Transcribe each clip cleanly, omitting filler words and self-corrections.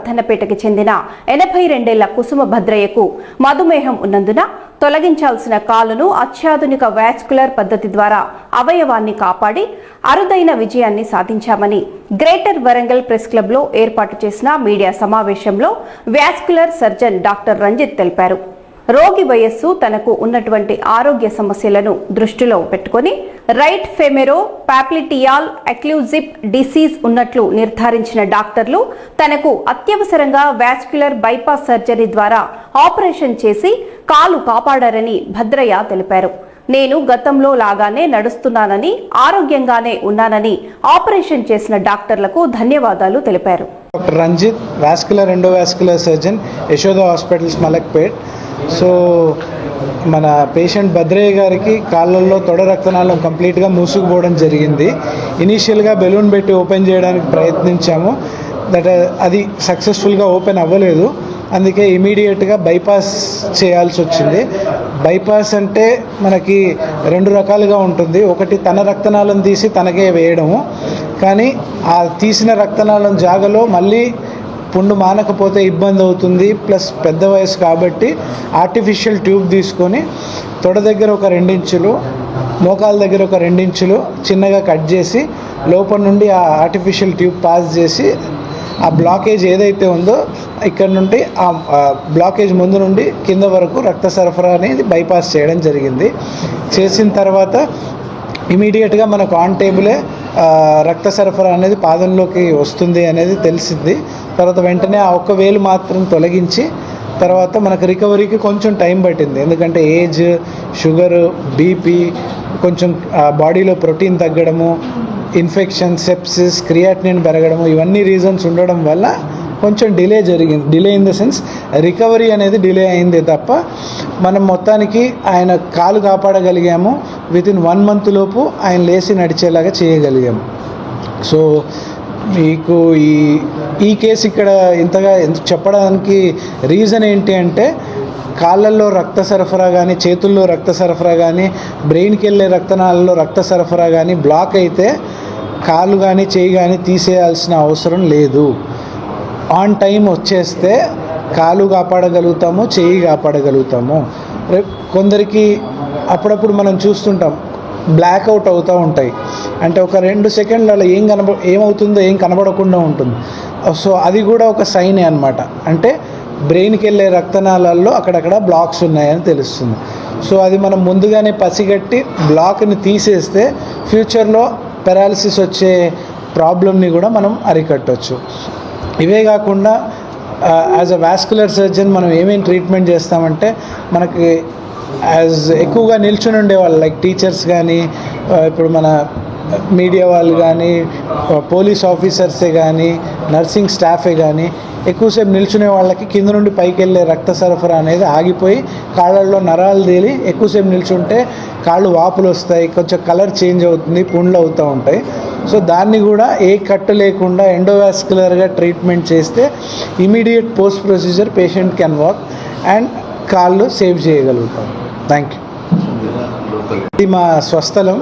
వర్ధన్నపేటకి చెందిన 82 కుసుమ భద్రయ్యకు మధుమేహం ఉన్నందున తొలగించాల్సిన కాలును అత్యాధునిక వాస్కులర్ పద్ధతి ద్వారా అవయవాన్ని కాపాడి అరుదైన విజయాన్ని సాధించామని గ్రేటర్ వరంగల్ ప్రెస్ క్లబ్ లో ఏర్పాటు చేసిన మీడియా సమావేశంలో వాస్కులర్ సర్జన్ డాక్టర్ రంజిత్ తెలిపారు. రోగి వయస్సు, తనకు ఉన్నటువంటి ఆరోగ్య సమస్యలను దృష్టిలో పెట్టుకుని రైట్ ఫెమెరో పాప్లిటియాల్ ఎక్లూజివ్ డిసీజ్ ఉన్నట్లు నిర్ధారించిన డాక్టర్లు తనకు అత్యవసరంగా వాస్కులర్ బైపాస్ సర్జరీ ద్వారా ఆపరేషన్ చేసి కాలు కాపాడారని భద్రయ్య తెలిపారు. నేను గతంలో లాగానే నడుస్తున్నానని, ఆరోగ్యంగానే ఉన్నానని ఆపరేషన్ చేసిన డాక్టర్లకు ధన్యవాదాలు తెలిపారు. Doctor Ranjith, vascular endovascular surgeon, Yashoda hospitals, Malakpet. So మన పేషెంట్ భద్రయ్య గారికి కాళ్ళల్లో తొడ రక్తనాళం కంప్లీట్గా మూసుకుపోవడం జరిగింది. ఇనీషియల్గా బెలూన్ పెట్టి ఓపెన్ చేయడానికి ప్రయత్నించాము, అది సక్సెస్ఫుల్గా ఓపెన్ అవ్వలేదు. అందుకే ఇమీడియట్గా బైపాస్ చేయాల్సి వచ్చింది. బైపాస్ అంటే మనకి 2 రకాలుగా ఉంటుంది. ఒకటి తన రక్తనాళం తీసి తనకే వేయడము, కానీ ఆ తీసిన రక్తనాళం జాగలో మళ్ళీ పుండు మానకపోతే ఇబ్బంది అవుతుంది. ప్లస్ పెద్ద వయసు కాబట్టి ఆర్టిఫిషియల్ ట్యూబ్ తీసుకొని తొడ దగ్గర ఒక 2 ఇంచులు, మోకాల దగ్గర ఒక 2 ఇంచులు చిన్నగా కట్ చేసి లోపల నుండి ఆ ఆర్టిఫిషియల్ ట్యూబ్ పాస్ చేసి ఆ బ్లాకేజ్ ఏదైతే ఉందో ఇక్కడ నుండి ఆ బ్లాకేజ్ ముందు నుండి కింద వరకు రక్త సరఫరా అనేది బైపాస్ చేయడం జరిగింది. చేసిన తర్వాత ఇమీడియట్గా మనకు ఆన్ టేబులే రక్త సరఫరా అనేది పాదంలోకి వస్తుంది అనేది తెలిసింది. తర్వాత వెంటనే ఆ 1 వేలు మాత్రం తొలగించి తర్వాత మనకు రికవరీకి కొంచెం టైం పట్టింది. ఎందుకంటే ఏజ్, షుగరు, బీపీ, కొంచెం బాడీలో ప్రోటీన్ తగ్గడము, ఇన్ఫెక్షన్, సెప్సిస్, క్రియాటినిన్ పెరగడము, ఇవన్నీ రీజన్స్ ఉండడం వల్ల కొంచెం డిలే జరిగింది. Delay in the sense recovery అనేది డిలే అయింది తప్ప మనం మొత్తానికి ఆయన కాలు కాపాడగలిగాము. వితిన్ 1 మంత్ లోపు ఆయన లేచి నడిచేలాగా చేయగలిగాము. సో మీకు ఈ కేసు ఇక్కడ ఇంతగా చెప్పడానికి రీజన్ ఏంటి అంటే, కాళ్ళల్లో రక్త సరఫరా కానీ, చేతుల్లో రక్త సరఫరా కానీ, బ్రెయిన్కి వెళ్ళే రక్తనాళాల్లో రక్త సరఫరా కానీ బ్లాక్ అయితే కాలు కానీ చేయి కానీ తీసేయాల్సిన అవసరం లేదు. ఆన్ టైం వచ్చేస్తే కాలు కాపాడగలుగుతాము, చేయి కాపాడగలుగుతాము. కొందరికి అప్పుడప్పుడు మనం చూస్తుంటాం బ్లాక్అవుట్ అవుతూ ఉంటాయి. అంటే ఒక 2 సెకండ్లలో ఏమవుతుందో ఏం కనబడకుండా ఉంటుంది. సో అది కూడా ఒక సైనే అన్నమాట. అంటే బ్రెయిన్కి వెళ్ళే రక్తనాళాల్లో అక్కడక్కడ బ్లాక్స్ ఉన్నాయని తెలుస్తుంది. సో అది మనం ముందుగానే పసిగట్టి బ్లాక్ని తీసేస్తే ఫ్యూచర్లో పెరాలసిస్ వచ్చే ప్రాబ్లమ్ని కూడా మనం అరికట్టవచ్చు. ఇవే కాకుండా యాజ్ అ వాస్కులర్ సర్జన్ మనం ఏమేమి ట్రీట్మెంట్ చేస్తామంటే, మనకి ఎక్కువగా నిల్చుని ఉండేవాళ్ళు లైక్ టీచర్స్ కానీ, ఇప్పుడు మన మీడియా వాళ్ళు కానీ, పోలీస్ ఆఫీసర్సే కానీ, నర్సింగ్ స్టాఫే కానీ ఎక్కువసేపు నిల్చునే వాళ్ళకి కింద నుండి పైకి వెళ్ళే రక్త సరఫరా అనేది ఆగిపోయి కాళ్ళల్లో నరాలు తేలి ఎక్కువసేపు నిల్చుంటే కాళ్ళు వాపులు వస్తాయి, కొంచెం కలర్ చేంజ్ అవుతుంది, పుండ్లు అవుతూ ఉంటాయి. సో దాన్ని కూడా ఏ కట్టు లేకుండా ఎండోవాస్కులర్గా ట్రీట్మెంట్ చేస్తే immediate post procedure patient can walk and కాళ్ళు సేవ్ చేయగలుగుతాం. Thank you. ఇది మా స్వస్థలం.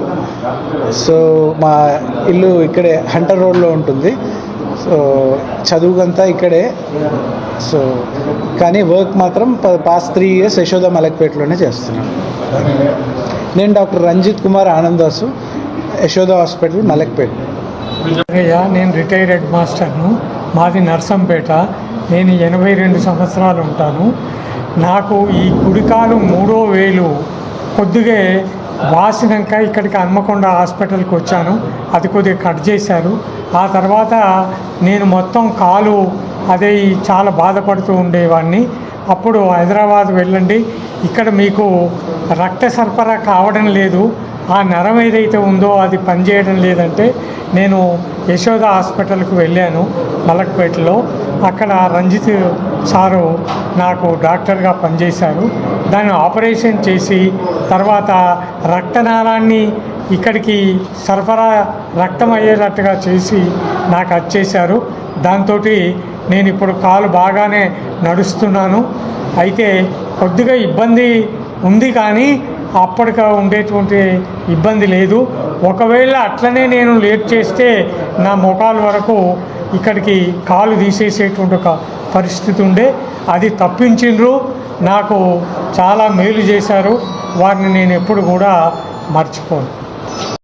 సో మా ఇల్లు ఇక్కడే హంటర్ రోడ్లో ఉంటుంది. సో చదువుకంతా ఇక్కడే. సో కానీ వర్క్ మాత్రం పాస్ట్ 3 years యశోద మలక్పేటలోనే చేస్తున్నాను. నేను డాక్టర్ రంజిత్ కుమార్ ఆనందాసు, యశోద హాస్పిటల్, మలక్పేట. నేను రిటైర్డ్ హెడ్ మాస్టర్ను. మాది నర్సంపేట. నేను 82 సంవత్సరాలు ఉంటాను. నాకు ఈ కుడికాలు 3వ వేలు కొద్దిగా వాసినాక ఇక్కడికి హన్మకొండ హాస్పిటల్కి వచ్చాను. అది కొద్దిగా కట్ చేశారు. ఆ తర్వాత నేను మొత్తం కాలు అదే చాలా బాధపడుతూ ఉండేవాడిని. అప్పుడు హైదరాబాద్ వెళ్ళండి, ఇక్కడ మీకు రక్త సరఫరా కావడం లేదు, ఆ నరం ఏదైతే ఉందో అది పనిచేయడం లేదంటే నేను యశోద హాస్పిటల్కి వెళ్ళాను మలక్పేటలో. అక్కడ రంజిత్ సారు నాకు డాక్టర్గా పనిచేశారు. దాన్ని ఆపరేషన్ చేసి తర్వాత రక్తనాళాన్ని ఇక్కడికి సరఫరా రక్తం అయ్యేటట్టుగా చేసి నాకు వచ్చేశారు. దాంతో నేను ఇప్పుడు కాలు బాగానే నడుస్తున్నాను. అయితే కొద్దిగా ఇబ్బంది ఉంది, కానీ అప్పటికి ఉండేటువంటి ఇబ్బంది లేదు. ఒకవేళ అట్లనే నేను లేట్ చేస్తే నా మోకాలు వరకు ఇక్కడికి కాలు తీసేసేటువంటి ఒక పరిస్థితి ఉండే, అది తప్పించిండ్రు. నాకు చాలా మేలు చేశారు. వారిని నేను ఎప్పుడు కూడా మర్చిపోను.